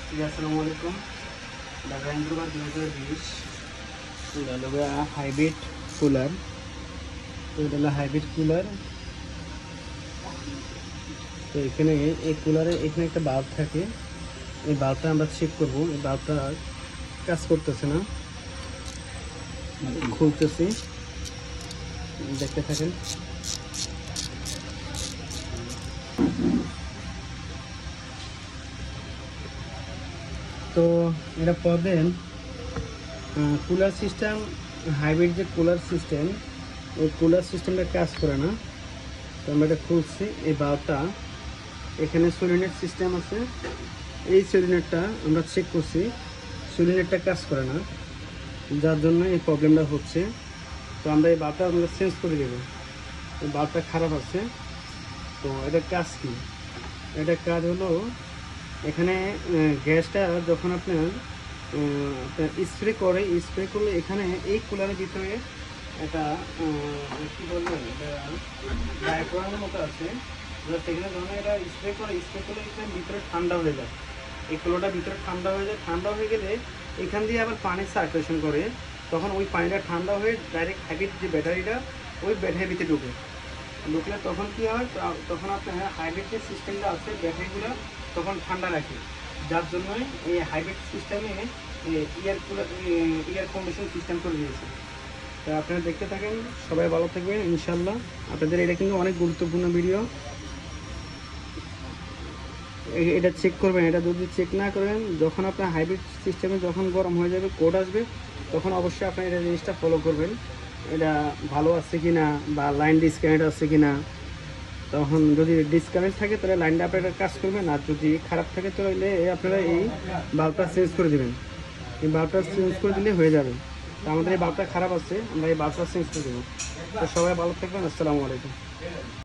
আসসালামু আলাইকুম। ঢাকা ইন্দ্রবাদ 2020 এটা হলো হাইব্রিড কুলার। তো এটা হলো হাইব্রিড কুলার। তো এখানে এই কুলারে এখানে একটা বাল্ব থাকে, এই বাল্বটা আমরা চেক করব। এই বাল্বটা কাজ করতেছে না, খুলতেছি, দেখতে থাকেন। তো এটা প্রবলেম কুলার সিস্টেম, হাইব্রিড যে কুলার সিস্টেম, ওই কুলার সিস্টেমটা কাজ করে না। তো আমরা এটা খুলছি, এই বাল্বটা এখানে সলিনেট সিস্টেম আছে, এই সলিনেটটা আমরা চেক করছি, সলিনেটটা কাজ করে না, যার জন্য এই প্রবলেমটা হচ্ছে। তো আমরা এই বাল্বটা আমরা চেঞ্জ করে দেব। এই বাল্বটা খারাপ আছে। তো এটার কাজ কি? এটার কাজ হলো এখানে গ্যাসটা যখন আপনার স্প্রে করলে এখানে এই কুলারের ভিতরে একটা কী বলবেন, ডায়াফ্রামের মতো আছে, সেখানে যখন এটা স্প্রে করলে এখানে ভিতরে ঠান্ডা হয়ে যায়। এই কুলারটা ভিতরে ঠান্ডা হয়ে যায়। ঠান্ডা হয়ে গেলে এখান দিয়ে আবার পানি সার্কুলেশন করে, তখন ওই পানিটা ঠান্ডা হয়ে ডাইরেক্ট হাইব্রিড যে ব্যাটারিটা, ওই ব্যাটারির ভিতরে ঢুকলে তখন কী হয়, তখন আপনার হাইব্রিড যে সিস্টেমটা আছে ব্যাটারিগুলো তখন ঠান্ডা রাখে, যার জন্যই এই হাইব্রিড সিস্টেমে এয়ার কন্ডিশন সিস্টেম করে দিয়েছে। তো আপনারা দেখতে থাকেন, সবাই ভালো থাকবেন ইনশাল্লাহ। আপনাদের এটা কিন্তু অনেক গুরুত্বপূর্ণ ভিডিও। এটা চেক করবেন। এটা যদি চেক না করেন, যখন আপনার হাইব্রিড সিস্টেমে যখন গরম হয়ে যাবে, কোড আসবে, তখন অবশ্যই আপনার এটা জিনিসটা ফলো করবেন, এটা ভালো আছে কি না, বা লাইন ডিসকানেক্ট আছে কি না। তখন যদি ডিসকানেক্ট থাকে তাহলে লাইনটা আপনারা কাজ করবেন, আর যদি খারাপ থাকে তাহলে আপনারা এই বাল্বটা চেঞ্জ করে দেবেন। এই বাল্বটা চেঞ্জ করে দিলে হয়ে যাবে। তো আমাদের এই বাল্বটা খারাপ আছে, আমরা এই বাল্বটা চেঞ্জ করে দেবো। তো সবাই ভালো থাকবেন। আসসালামু আলাইকুম।